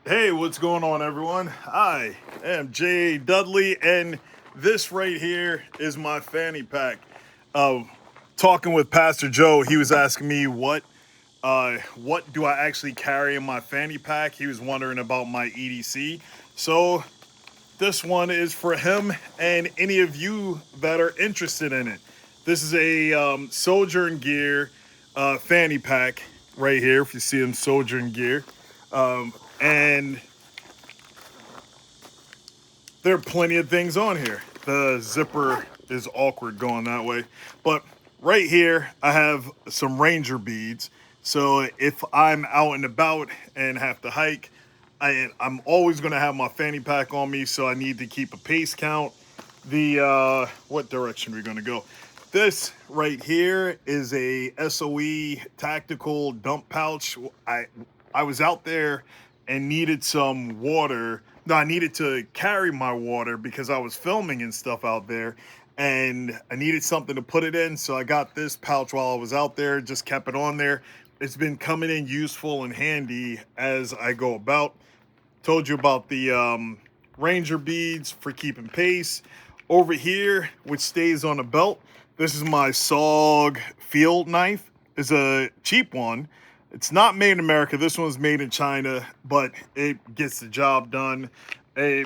Hey, what's going on, everyone? I am Dudley, and this right here is my fanny pack. Uh, Talking with Pastor Joe, he was asking me what do I actually carry in my fanny pack. He was wondering about my EDC. So this one is for him and any of you that are interested in it. This is a Sojourn Gear fanny pack right here. If you see him, Sojourn Gear, and there are plenty of things on here. The zipper is awkward going that way. But right here, I have some ranger beads. So if I'm out and about and have to hike, I'm always going to have my fanny pack on me. So I need to keep a pace count. What direction are we going to go? This right here is a SOE tactical dump pouch. I was out there and needed some water. No, I needed to carry my water because I was filming and stuff out there, and I needed something to put it in. So I got this pouch while I was out there, just kept it on there. It's been coming in useful and handy as I go about. Told you about the Ranger beads for keeping pace. Over here, which stays on a belt, this is my SOG field knife. It's a cheap one. It's not made in America. This one's made in China, but it gets the job done. I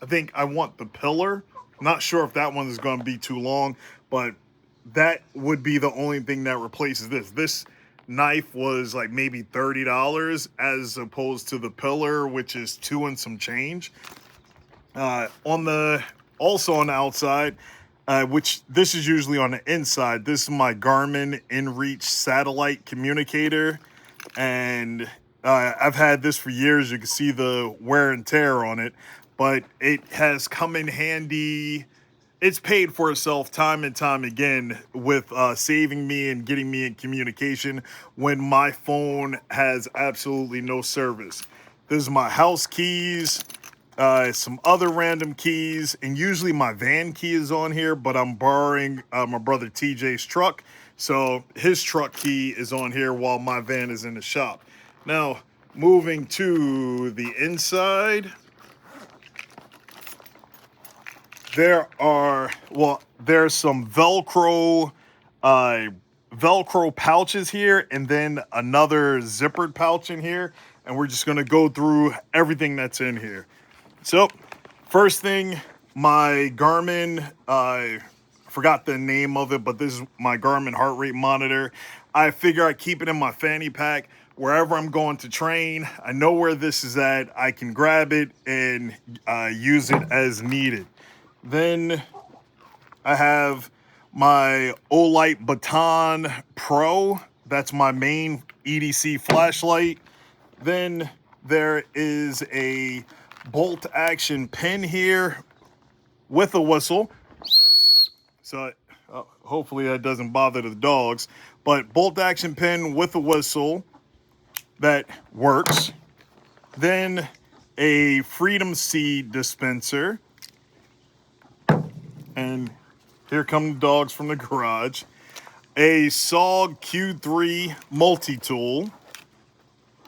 think I want the pillar. Not sure if that one is going to be too long, but that would be the only thing that replaces this. This knife was like maybe $30 as opposed to the pillar, which is $2 and some change. Also on the outside, which this is usually on the inside. This is my Garmin InReach satellite communicator, and I've had this for years. You can see the wear and tear on it, but it has come in handy. It's paid for itself time and time again with saving me and getting me in communication when my phone has absolutely no service. This is my house keys. Some other random keys, and usually my van key is on here, but I'm borrowing my brother TJ's truck, so his truck key is on here while my van is in the shop. Now, moving to the inside, there's some Velcro pouches here, and then another zippered pouch in here, and we're just gonna go through everything that's in here. So, first thing, my Garmin, I forgot the name of it, but this is my Garmin heart rate monitor. I figure I keep it in my fanny pack wherever I'm going to train. I know where this is at. I can grab it and use it as needed. Then I have my Olight Baton Pro. That's my main EDC flashlight. Then there is a bolt action pin here with a whistle. So hopefully that doesn't bother the dogs. But bolt action pin with a whistle that works. Then a Freedom Seed dispenser. And here come the dogs from the garage. A SOG Q3 multi-tool.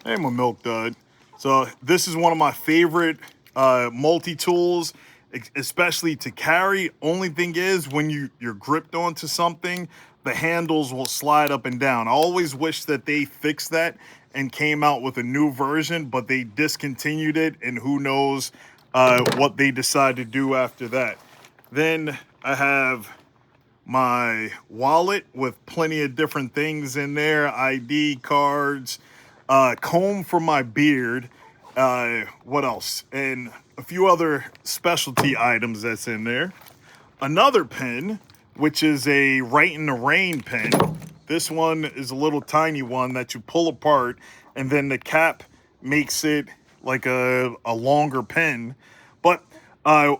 Hey, my milk dud. So this is one of my favorite multi-tools, especially to carry. Only thing is, when you're gripped onto something, the handles will slide up and down. I always wish that they fixed that and came out with a new version, but they discontinued it, and who knows what they decide to do after that. Then I have my wallet with plenty of different things in there, ID cards, comb for my beard, what else? And a few other specialty items that's in there. Another pen, which is a Right in the Rain pen. This one is a little tiny one that you pull apart, and then the cap makes it like a longer pen. But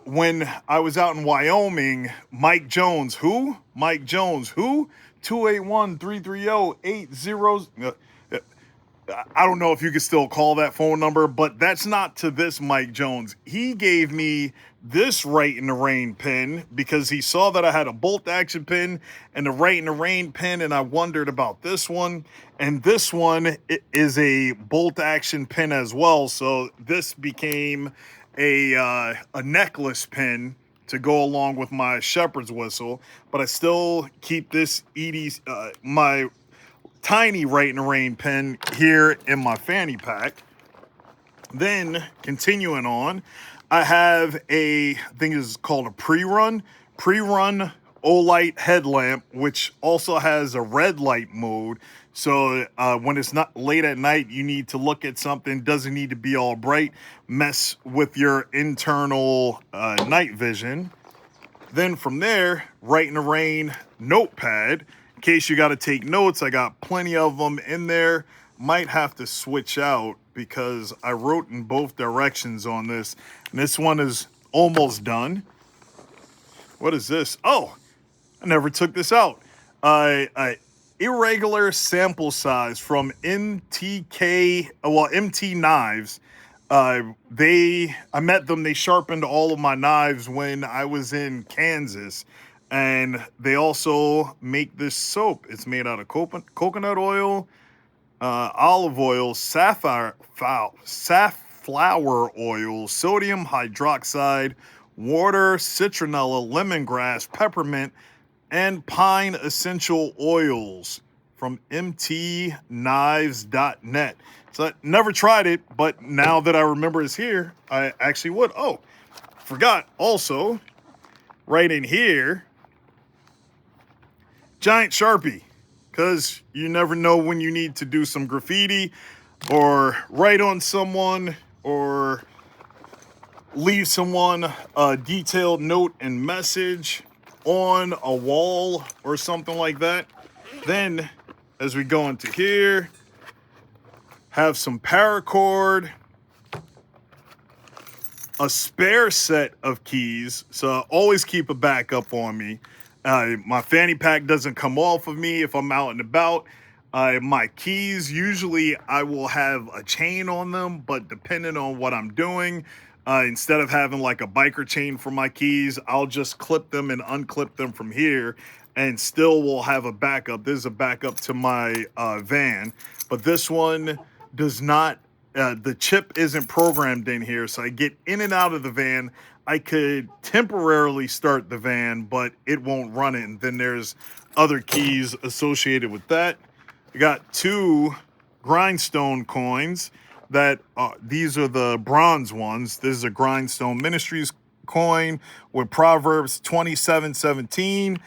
when I was out in Wyoming, Mike Jones, who? 281-330-80. I don't know if you could still call that phone number, but that's not to this Mike Jones. He gave me this Right in the Rain pin because he saw that I had a bolt action pin and a Right in the Rain pin, and I wondered about this one. And this one is a bolt action pin as well, so this became a necklace pin to go along with my shepherd's whistle. But I still keep this EDC, my tiny Right in the Rain pen here in my fanny pack. Then continuing on, I have I think it's called a pre-run Olight headlamp, which also has a red light mode. So when it's not late at night, you need to look at something, doesn't need to be all bright, mess with your internal night vision. Then from there, Right in the Rain notepad. In case you got to take notes, I got plenty of them in there. Might have to switch out because I wrote in both directions on this. And this one is almost done. What is this? Oh, I never took this out. Irregular sample size from MT Knives. I met them. They sharpened all of my knives when I was in Kansas, and they also make this soap. It's made out of coconut oil, olive oil, safflower oil, sodium hydroxide, water, citronella, lemongrass, peppermint, and pine essential oils from mtknives.net. So I never tried it, but now that I remember it's here, I actually would. Oh, forgot also, right in here, giant Sharpie, because you never know when you need to do some graffiti or write on someone or leave someone a detailed note and message on a wall or something like that. Then as we go into here, have some paracord, a spare set of keys, so I always keep a backup on me. My fanny pack doesn't come off of me if I'm out and about. My keys, usually I will have a chain on them, but depending on what I'm doing, instead of having like a biker chain for my keys, I'll just clip them and unclip them from here and still will have a backup. This is a backup to my van, but this one does not, the chip isn't programmed in here, so I get in and out of the van. I could temporarily start the van, but it won't run it. And then there's other keys associated with that. I got 2 grindstone coins that these are the bronze ones. This is a Grindstone Ministries coin with Proverbs 27:17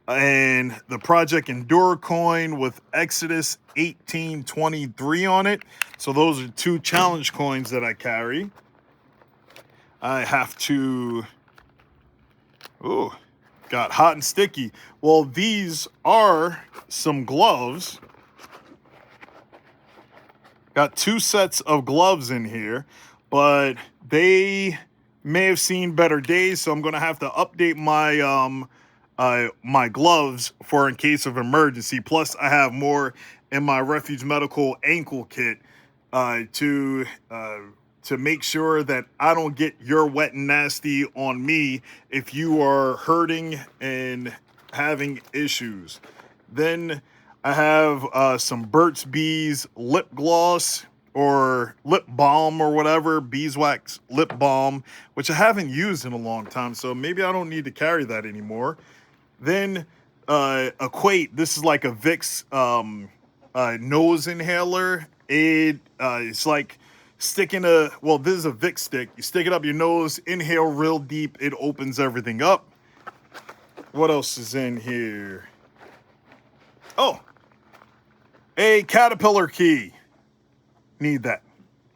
and the Project Endure coin with Exodus 18:23 on it. So those are 2 challenge coins that I carry. I have to, got hot and sticky. Well, these are some gloves. Got 2 sets of gloves in here, but they may have seen better days, so I'm gonna have to update my my gloves for in case of emergency. Plus, I have more in my Refuge Medical ankle kit to make sure that I don't get your wet and nasty on me if you are hurting and having issues. Then I have some Burt's Bees lip gloss or lip balm or whatever, beeswax lip balm, which I haven't used in a long time, so maybe I don't need to carry that anymore. Then Equate, this is like a Vicks nose inhaler. It's like sticking this is a Vicks stick. You stick it up your nose, inhale real deep, it opens everything up. What else is in here? Oh, a caterpillar key. Need that.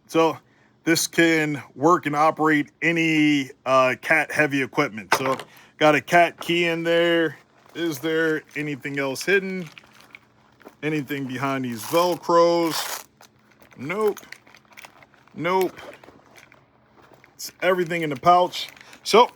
So this can work and operate any cat heavy equipment. So got a cat key in there. Is there anything else hidden? Anything behind these Velcros? Nope. It's everything in the pouch. So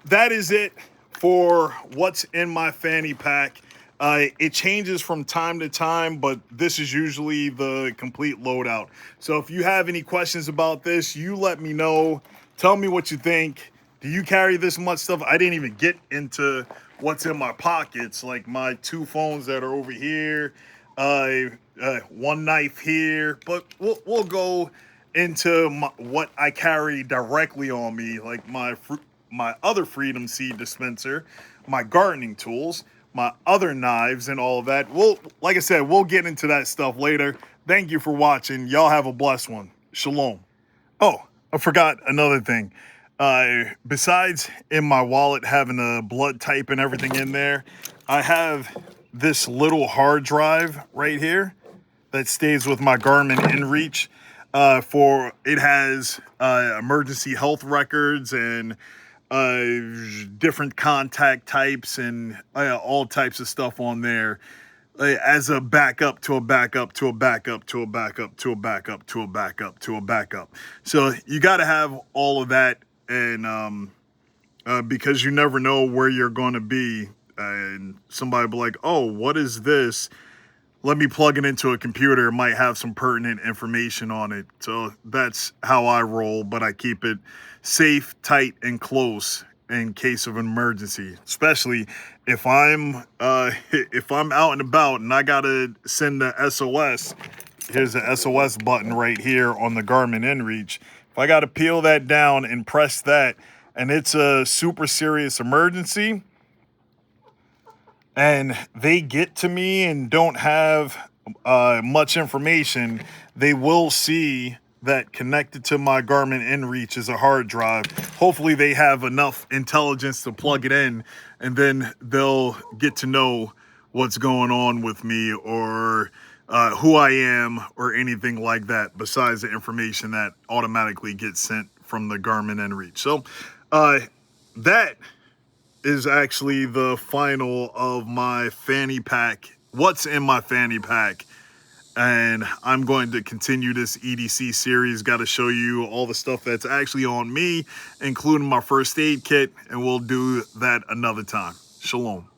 that is it for what's in my fanny pack. It changes from time to time, but this is usually the complete loadout. So if you have any questions about this, you let me know. Tell me what you think. Do you carry this much stuff? I didn't even get into what's in my pockets, like my 2 phones that are over here, one knife here. But we'll go into what I carry directly on me, like my other Freedom Seed dispenser, my gardening tools, my other knives, and all of that. Like I said, we'll get into that stuff later. Thank you for watching. Y'all have a blessed one. Shalom. Oh, I forgot another thing. Besides in my wallet having a blood type and everything in there, I have this little hard drive right here that stays with my Garmin InReach. It has emergency health records and different contact types and all types of stuff on there, as a backup to a backup to a backup to a backup to a backup to a backup to a backup. So you got to have all of that, and because you never know where you're going to be, and somebody will be like, oh, what is this? Let me plug it into a computer. It might have some pertinent information on it. So that's how I roll, but I keep it safe, tight, and close in case of an emergency. Especially if I'm out and about and I gotta send the SOS. Here's the SOS button right here on the Garmin InReach. If I gotta peel that down and press that, and it's a super serious emergency, and they get to me and don't have much information, they will see that connected to my Garmin InReach is a hard drive. Hopefully they have enough intelligence to plug it in, and then they'll get to know what's going on with me, or who I am, or anything like that, besides the information that automatically gets sent from the Garmin InReach. So that is actually the final of my fanny pack, what's in my fanny pack. And I'm going to continue this EDC series. Got to show you all the stuff that's actually on me, including my first aid kit, and we'll do that another time. Shalom.